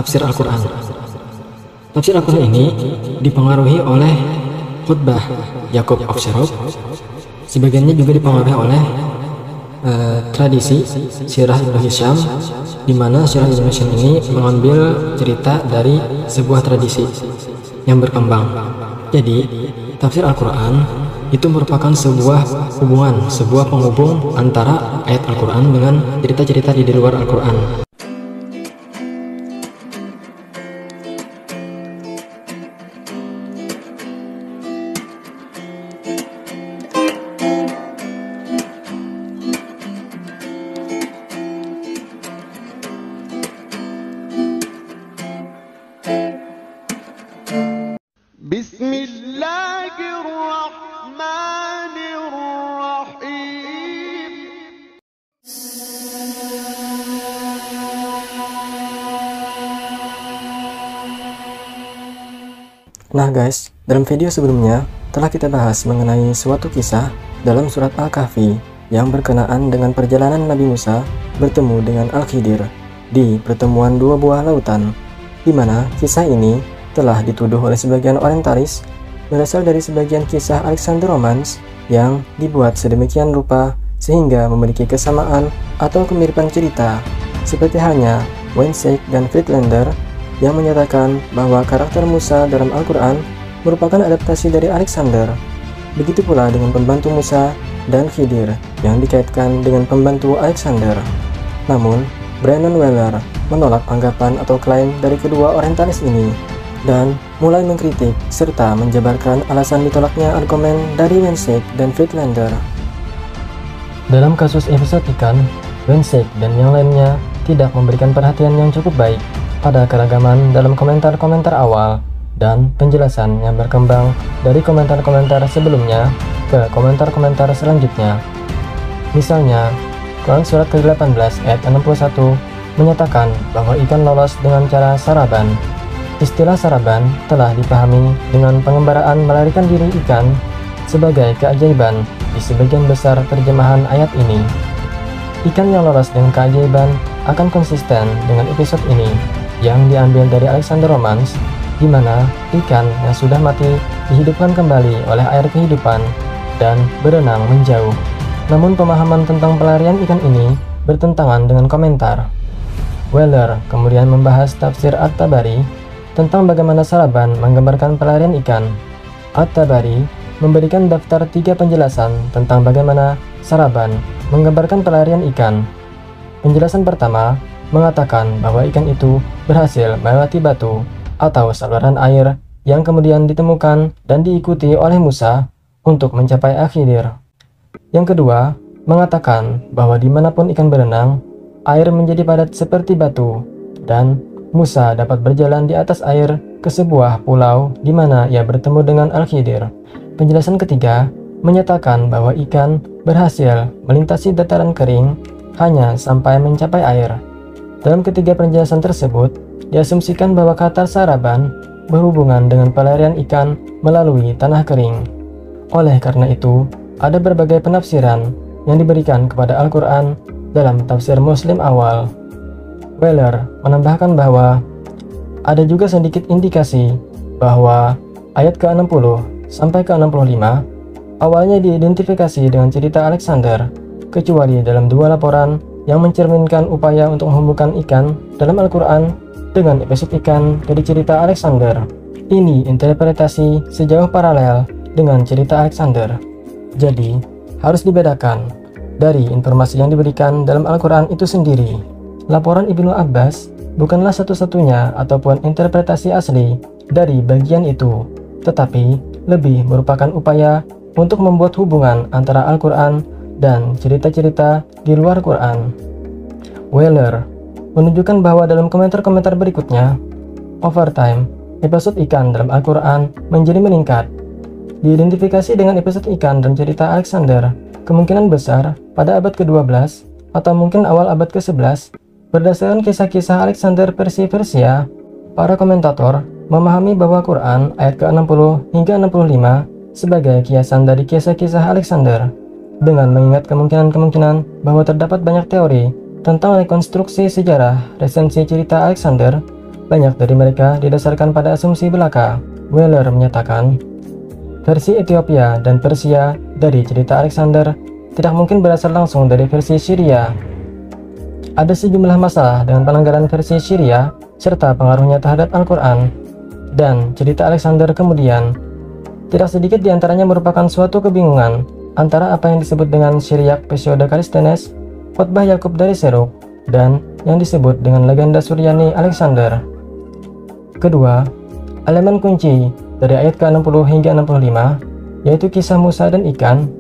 tafsir Al-Quran. Tafsir Al-Quran ini dipengaruhi oleh khutbah Yakub of Sherop. Sebagiannya juga dipengaruhi oleh tradisi Sirah Ibnu Hisham, di mana Sirah Ibnu Hisham ini mengambil cerita dari sebuah tradisi yang berkembang. Jadi, tafsir Al-Quran itu merupakan sebuah hubungan, sebuah penghubung antara ayat Al-Quran dengan cerita-cerita di luar Al-Quran. Bismillahirrahmanirrahim. Nah guys, dalam video sebelumnya telah kita bahas mengenai suatu kisah dalam surat Al-Kahfi yang berkenaan dengan perjalanan Nabi Musa bertemu dengan Al-Khidir di pertemuan dua buah lautan, di mana kisah ini telah dituduh oleh sebagian orientalis berasal dari sebagian kisah Alexander Romans yang dibuat sedemikian rupa sehingga memiliki kesamaan atau kemiripan cerita, seperti halnya Wensack dan Friedlander yang menyatakan bahwa karakter Musa dalam Al-Quran merupakan adaptasi dari Alexander. Begitu pula dengan pembantu Musa dan Khidir yang dikaitkan dengan pembantu Alexander. Namun, Brennan Weller menolak anggapan atau klaim dari kedua orientalis ini dan mulai mengkritik serta menjabarkan alasan ditolaknya argumen dari Wensack dan Friedlander. Dalam kasus episode ikan, Wensack dan yang lainnya tidak memberikan perhatian yang cukup baik pada keragaman dalam komentar-komentar awal dan penjelasan yang berkembang dari komentar-komentar sebelumnya ke komentar-komentar selanjutnya. Misalnya, Quran surat ke-18 ayat 61 menyatakan bahwa ikan lolos dengan cara saraban. Istilah saraban telah dipahami dengan pengembaraan melarikan diri ikan sebagai keajaiban di sebagian besar terjemahan ayat ini. Ikan yang lolos dengan keajaiban akan konsisten dengan episode ini yang diambil dari Alexander Romans, di mana ikan yang sudah mati dihidupkan kembali oleh air kehidupan dan berenang menjauh. Namun pemahaman tentang pelarian ikan ini bertentangan dengan komentar. Weller kemudian membahas tafsir At-Tabari tentang bagaimana saraban menggambarkan pelarian ikan. At-Tabari memberikan daftar 3 penjelasan tentang bagaimana saraban menggambarkan pelarian ikan. Penjelasan pertama mengatakan bahwa ikan itu berhasil melewati batu atau saluran air yang kemudian ditemukan dan diikuti oleh Musa untuk mencapai Al-Khidir. Yang kedua, mengatakan bahwa dimanapun ikan berenang, air menjadi padat seperti batu, dan Musa dapat berjalan di atas air ke sebuah pulau di mana ia bertemu dengan Al-Khidir. Penjelasan ketiga menyatakan bahwa ikan berhasil melintasi dataran kering hanya sampai mencapai air. Dalam ketiga penjelasan tersebut, diasumsikan bahwa kata saraban berhubungan dengan pelarian ikan melalui tanah kering. Oleh karena itu, ada berbagai penafsiran yang diberikan kepada Al-Quran dalam tafsir Muslim awal. Weller menambahkan bahwa ada juga sedikit indikasi bahwa ayat ke-60 sampai ke-65 awalnya diidentifikasi dengan cerita Alexander, kecuali dalam 2 laporan yang mencerminkan upaya untuk menghubungkan ikan dalam Al-Quran dengan episode ikan dari cerita Alexander. Ini interpretasi sejauh paralel dengan cerita Alexander. Jadi, harus dibedakan dari informasi yang diberikan dalam Al-Quran itu sendiri. Laporan Ibnu Abbas bukanlah satu-satunya ataupun interpretasi asli dari bagian itu, tetapi lebih merupakan upaya untuk membuat hubungan antara Al-Quran dan cerita-cerita di luar Quran. Weller menunjukkan bahwa dalam komentar-komentar berikutnya, over time, episode ikan dalam Al-Quran menjadi meningkat. Diidentifikasi dengan episode ikan dan cerita Alexander, kemungkinan besar pada abad ke-12 atau mungkin awal abad ke-11, berdasarkan kisah-kisah Alexander versi Persia, para komentator memahami bahwa Quran ayat ke-60 hingga 65 sebagai kiasan dari kisah-kisah Alexander. Dengan mengingat kemungkinan-kemungkinan bahwa terdapat banyak teori tentang rekonstruksi sejarah resensi cerita Alexander, banyak dari mereka didasarkan pada asumsi belaka. Weller menyatakan, versi Ethiopia dan Persia dari cerita Alexander tidak mungkin berasal langsung dari versi Syria. Ada sejumlah masalah dengan penanggalan versi Syria serta pengaruhnya terhadap Al-Quran dan cerita Alexander. Kemudian, tidak sedikit diantaranya merupakan suatu kebingungan antara apa yang disebut dengan Syriac Pseudo-Callisthenes, khotbah Yakub dari Seruk, dan yang disebut dengan legenda Suryani Alexander. Kedua, elemen kunci dari ayat ke-60 hingga 65, yaitu kisah Musa dan ikan,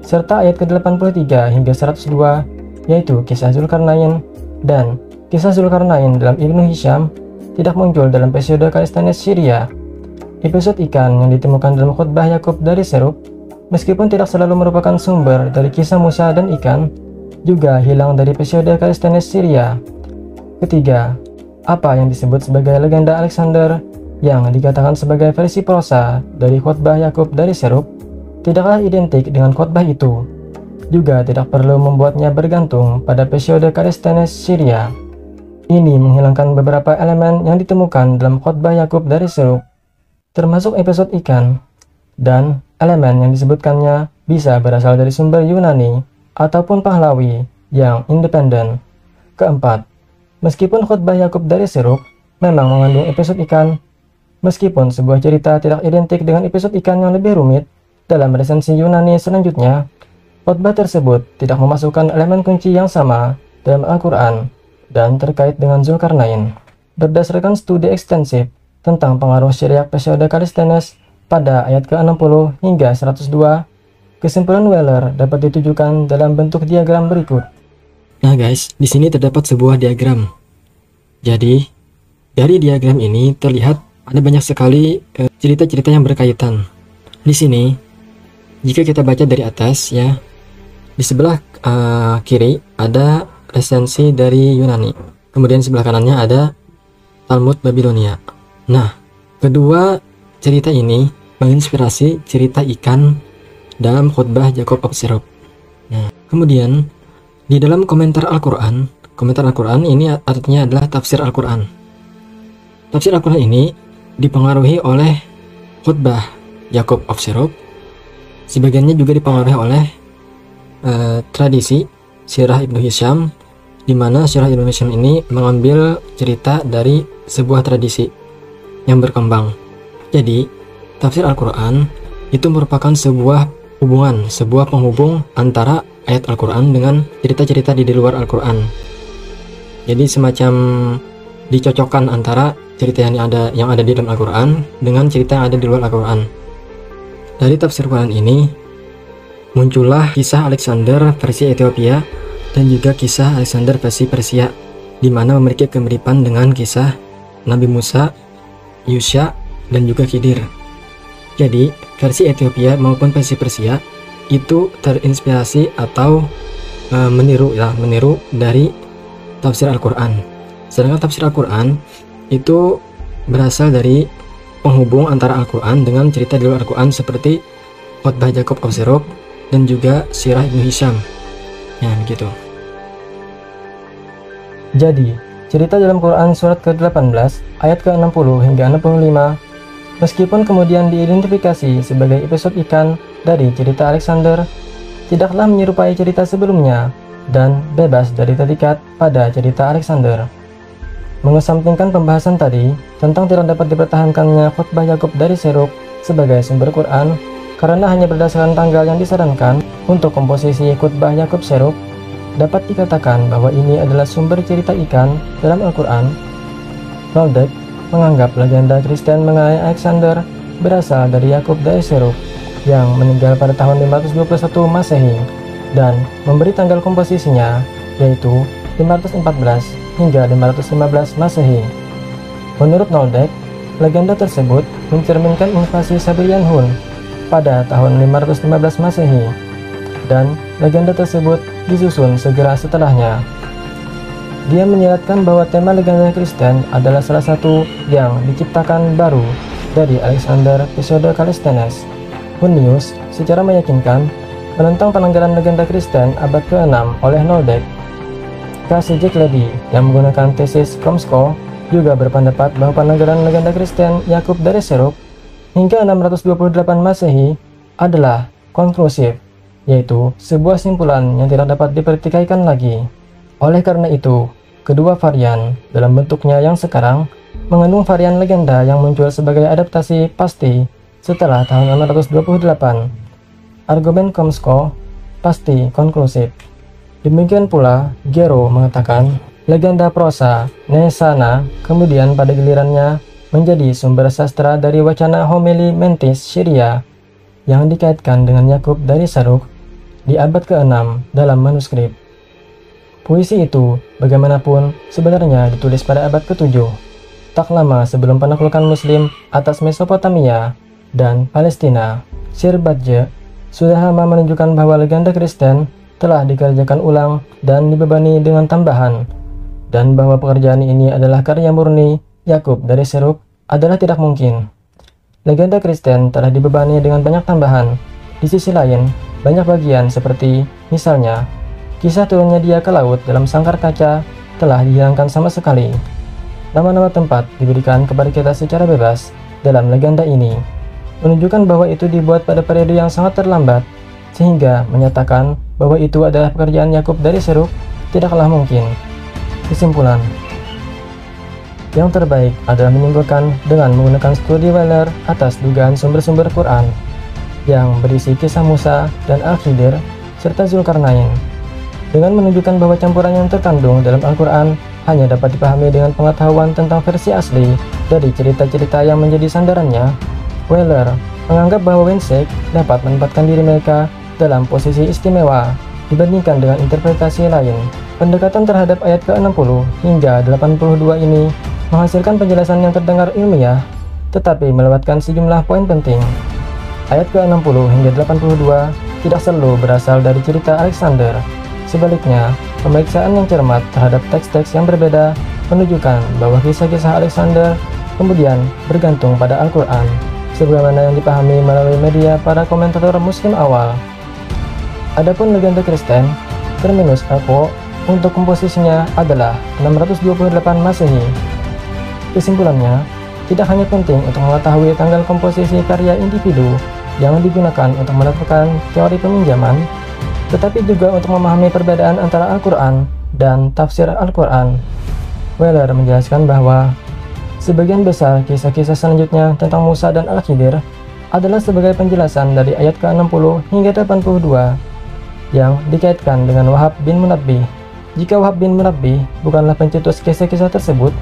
serta ayat ke-83 hingga 102, yaitu kisah Zulkarnain, dan kisah Zulkarnain dalam Ibnu Hisham tidak muncul dalam Pseudo-Callisthenes Syria. Episode ikan yang ditemukan dalam khotbah Yakub dari Seruk, meskipun tidak selalu merupakan sumber dari kisah Musa dan ikan, juga hilang dari Pseudo-Callisthenes Syria. Ketiga, apa yang disebut sebagai legenda Alexander yang dikatakan sebagai versi prosa dari khotbah Yakub dari Seruk tidaklah identik dengan khotbah itu, juga tidak perlu membuatnya bergantung pada Pseudo-Callisthenes Syria. Ini menghilangkan beberapa elemen yang ditemukan dalam khotbah Yakub dari Seruk, termasuk episode ikan, dan elemen yang disebutkannya bisa berasal dari sumber Yunani ataupun Pahlawi yang independen. Keempat, meskipun khotbah Yakub dari Seruk memang mengandung episode ikan, meskipun sebuah cerita tidak identik dengan episode ikan yang lebih rumit dalam resensi Yunani selanjutnya, khotbah tersebut tidak memasukkan elemen kunci yang sama dalam Al-Quran dan terkait dengan Zulkarnain. Berdasarkan studi ekstensif tentang pengaruh Syriac Pseudo-Callisthenes pada ayat ke-60 hingga 102, kesimpulan Weller dapat ditujukan dalam bentuk diagram berikut. Nah guys, di sini terdapat sebuah diagram. Jadi, dari diagram ini terlihat ada banyak sekali cerita-cerita yang berkaitan. Di sini, jika kita baca dari atas ya, di sebelah kiri ada resensi dari Yunani. Kemudian sebelah kanannya ada Talmud Babilonia. Nah, kedua cerita ini menginspirasi cerita ikan dalam khotbah Yakub of Seruk. Nah, kemudian di dalam komentar Al-Quran ini artinya adalah tafsir Al-Quran. Tafsir Al-Quran ini dipengaruhi oleh khotbah Yakub of Seruk. Sebagiannya juga dipengaruhi oleh tradisi Sirah Ibnu Hisham, di mana Sirah Ibnu Hisham ini mengambil cerita dari sebuah tradisi yang berkembang. Jadi, tafsir Al-Quran itu merupakan sebuah penghubung antara ayat Al-Quran dengan cerita-cerita di luar Al-Quran. Jadi semacam dicocokkan antara cerita yang ada di dalam Al-Quran dengan cerita yang ada di luar Al-Quran. Dari tafsir Quran ini muncullah kisah Alexander versi Ethiopia dan juga kisah Alexander versi Persia, di mana memiliki kemiripan dengan kisah Nabi Musa, Yusha, dan juga Khidir. Jadi, versi Ethiopia maupun versi Persia itu terinspirasi atau meniru dari tafsir Al-Quran. Sedangkan tafsir Al-Quran itu berasal dari penghubung antara Al-Quran dengan cerita di luar Al-Quran seperti khotbah Yakub of Seruk dan juga Sirah Ibnu Hisham. Ya, begitu. Jadi, cerita dalam Quran surat ke-18 ayat ke-60 hingga 65 meskipun kemudian diidentifikasi sebagai episode ikan dari cerita Alexander, tidaklah menyerupai cerita sebelumnya dan bebas dari terikat pada cerita Alexander. Mengesampingkan pembahasan tadi tentang tidak dapat dipertahankannya khotbah Yakub dari Seruk sebagai sumber Quran karena hanya berdasarkan tanggal yang disarankan untuk komposisi khotbah Yakub Seruk, dapat dikatakan bahwa ini adalah sumber cerita ikan dalam Al-Quran. Nolde menganggap legenda Kristen mengenai Alexander berasal dari Yakub dari Seruk yang meninggal pada tahun 521 Masehi dan memberi tanggal komposisinya yaitu 514 hingga 515 Masehi. Menurut Nolde, legenda tersebut mencerminkan invasi Sabirian Hun pada tahun 515 Masehi dan legenda tersebut disusun segera setelahnya. Dia menyeratkan bahwa tema legenda Kristen adalah salah satu yang diciptakan baru dari Alexander Pseudo-Callisthenes. Hunnius secara meyakinkan menentang penanggalan legenda Kristen abad ke-6 oleh Nolde. Kasih Jack Lady yang menggunakan tesis Kromsko juga berpendapat bahwa penanggalan legenda Kristen Yakub dari Seruk hingga 628 Masehi adalah konklusif, yaitu sebuah simpulan yang tidak dapat dipertikaikan lagi. Oleh karena itu, kedua varian dalam bentuknya yang sekarang mengandung varian legenda yang muncul sebagai adaptasi pasti setelah tahun 628. Argumen Komsko pasti konklusif. Demikian pula, Gero mengatakan legenda prosa Nesana kemudian pada gilirannya menjadi sumber sastra dari wacana homili mentis Syria yang dikaitkan dengan Yakub dari Saruk di abad ke-6 dalam manuskrip. Puisi itu bagaimanapun sebenarnya ditulis pada abad ke-7, tak lama sebelum penaklukan Muslim atas Mesopotamia dan Palestina. Sirbadje sudah lama menunjukkan bahwa legenda Kristen telah dikerjakan ulang dan dibebani dengan tambahan, dan bahwa pekerjaan ini adalah karya murni Yakub dari Seruk adalah tidak mungkin. Legenda Kristen telah dibebani dengan banyak tambahan. Di sisi lain, banyak bagian seperti misalnya kisah turunnya dia ke laut dalam sangkar kaca telah dihilangkan sama sekali. Nama-nama tempat diberikan kepada kita secara bebas dalam legenda ini, menunjukkan bahwa itu dibuat pada periode yang sangat terlambat, sehingga menyatakan bahwa itu adalah pekerjaan Yakub dari Seruk tidaklah mungkin. Kesimpulan, yang terbaik adalah menyimpulkan dengan menggunakan studi Weller atas dugaan sumber-sumber Quran yang berisi kisah Musa dan Al-Khidir serta Zulkarnain, dengan menunjukkan bahwa campuran yang terkandung dalam Al-Quran hanya dapat dipahami dengan pengetahuan tentang versi asli dari cerita-cerita yang menjadi sandarannya. Weller menganggap bahwa Winsek dapat menempatkan diri mereka dalam posisi istimewa dibandingkan dengan interpretasi lain. Pendekatan terhadap ayat ke-60 hingga 82 ini menghasilkan penjelasan yang terdengar ilmiah, tetapi melewatkan sejumlah poin penting. Ayat ke-60 hingga 82 tidak selalu berasal dari cerita Alexander. Sebaliknya, pemeriksaan yang cermat terhadap teks-teks yang berbeda menunjukkan bahwa kisah-kisah Alexander kemudian bergantung pada Al-Quran, sebagaimana yang dipahami melalui media para komentator Muslim awal. Adapun legenda Kristen, terminus Alpo untuk komposisinya adalah 628 Masehi. Kesimpulannya, tidak hanya penting untuk mengetahui tanggal komposisi karya individu yang digunakan untuk menentukan teori peminjaman, tetapi juga untuk memahami perbedaan antara Al-Quran dan tafsir Al-Quran. Weller menjelaskan bahwa sebagian besar kisah-kisah selanjutnya tentang Musa dan Al-Khidir adalah sebagai penjelasan dari ayat ke-60 hingga 82 yang dikaitkan dengan Wahab bin Munabbih. Jika Wahab bin Munabbih bukanlah pencetus kisah-kisah tersebut,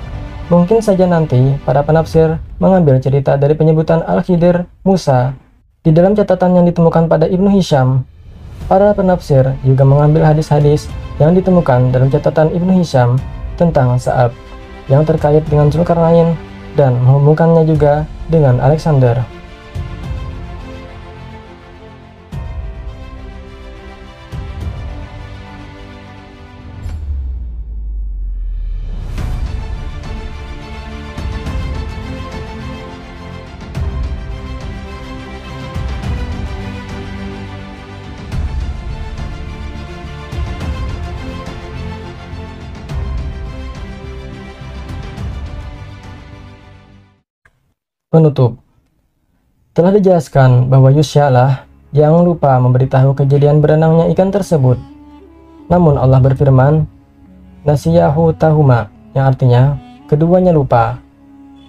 mungkin saja nanti para penafsir mengambil cerita dari penyebutan Al-Khidir Musa di dalam catatan yang ditemukan pada Ibnu Hisham. Para penafsir juga mengambil hadis-hadis yang ditemukan dalam catatan Ibnu Hisham tentang Sa'ab yang terkait dengan Zulkarnain dan menghubungkannya juga dengan Alexander. Penutup. Telah dijelaskan bahwa Yusya lah yang lupa memberitahu kejadian berenangnya ikan tersebut. Namun Allah berfirman, Nasiyahu tahuma, yang artinya keduanya lupa,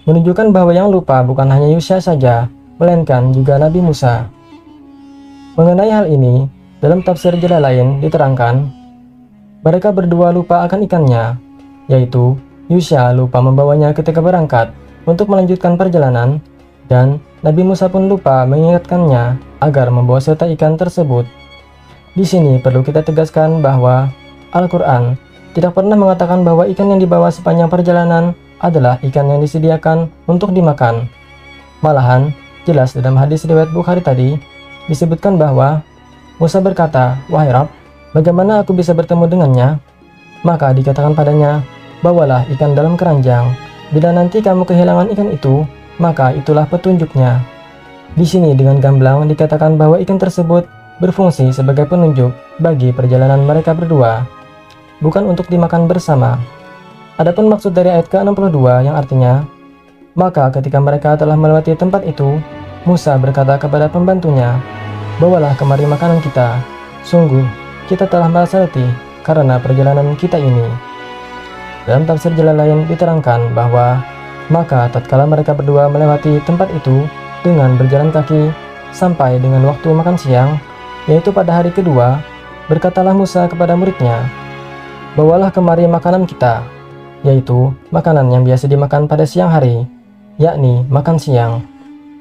menunjukkan bahwa yang lupa bukan hanya Yusya saja, melainkan juga Nabi Musa. Mengenai hal ini, dalam tafsir Jalalain diterangkan, mereka berdua lupa akan ikannya, yaitu Yusya lupa membawanya ketika berangkat untuk melanjutkan perjalanan, dan Nabi Musa pun lupa mengingatkannya agar membawa serta ikan tersebut. Di sini perlu kita tegaskan bahwa Al-Quran tidak pernah mengatakan bahwa ikan yang dibawa sepanjang perjalanan adalah ikan yang disediakan untuk dimakan. Malahan, jelas dalam hadis riwayat Bukhari tadi, disebutkan bahwa Musa berkata, "Wahai Rabb, bagaimana aku bisa bertemu dengannya?" Maka dikatakan padanya, "Bawalah ikan dalam keranjang. Bila nanti kamu kehilangan ikan itu, maka itulah petunjuknya." Di sini dengan gamblang dikatakan bahwa ikan tersebut berfungsi sebagai penunjuk bagi perjalanan mereka berdua, bukan untuk dimakan bersama. Adapun maksud dari ayat ke-62 yang artinya, maka ketika mereka telah melewati tempat itu, Musa berkata kepada pembantunya, bawalah kemari makanan kita. Sungguh, kita telah merasa letih karena perjalanan kita ini. Dalam tafsir jalan lain diterangkan bahwa, maka tatkala mereka berdua melewati tempat itu dengan berjalan kaki sampai dengan waktu makan siang, yaitu pada hari kedua, berkatalah Musa kepada muridnya, bawalah kemari makanan kita, yaitu makanan yang biasa dimakan pada siang hari, yakni makan siang.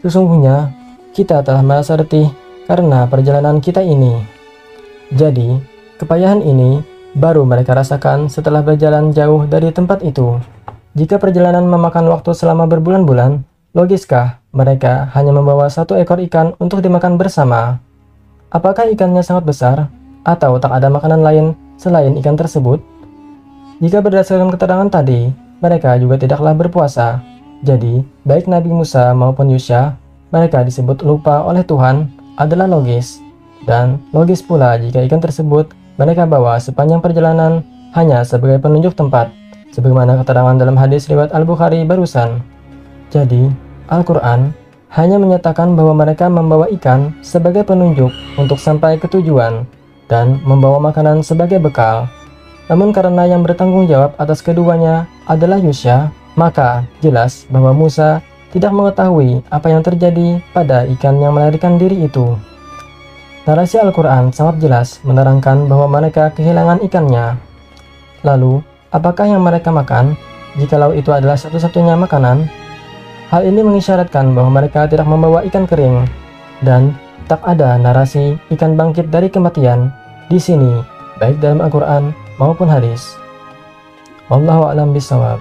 Sesungguhnya, kita telah merasa letih karena perjalanan kita ini. Jadi, kepayahan ini baru mereka rasakan setelah berjalan jauh dari tempat itu. Jika perjalanan memakan waktu selama berbulan-bulan, logiskah mereka hanya membawa satu ekor ikan untuk dimakan bersama? Apakah ikannya sangat besar, atau tak ada makanan lain selain ikan tersebut? Jika berdasarkan keterangan tadi, mereka juga tidaklah berpuasa. Jadi, baik Nabi Musa maupun Yusya, mereka disebut lupa oleh Tuhan adalah logis. Dan logis pula jika ikan tersebut mereka bawa sepanjang perjalanan hanya sebagai penunjuk tempat, sebagaimana keterangan dalam hadis riwayat Al-Bukhari barusan. Jadi, Al-Quran hanya menyatakan bahwa mereka membawa ikan sebagai penunjuk untuk sampai ke tujuan dan membawa makanan sebagai bekal. Namun karena yang bertanggung jawab atas keduanya adalah Yusya, maka jelas bahwa Musa tidak mengetahui apa yang terjadi pada ikan yang melarikan diri itu. Narasi Al-Quran sangat jelas menerangkan bahwa mereka kehilangan ikannya. Lalu, apakah yang mereka makan jikalau itu adalah satu-satunya makanan? Hal ini mengisyaratkan bahwa mereka tidak membawa ikan kering, dan tak ada narasi ikan bangkit dari kematian di sini, baik dalam Al-Quran maupun hadis. Wallahu a'lam bishawab.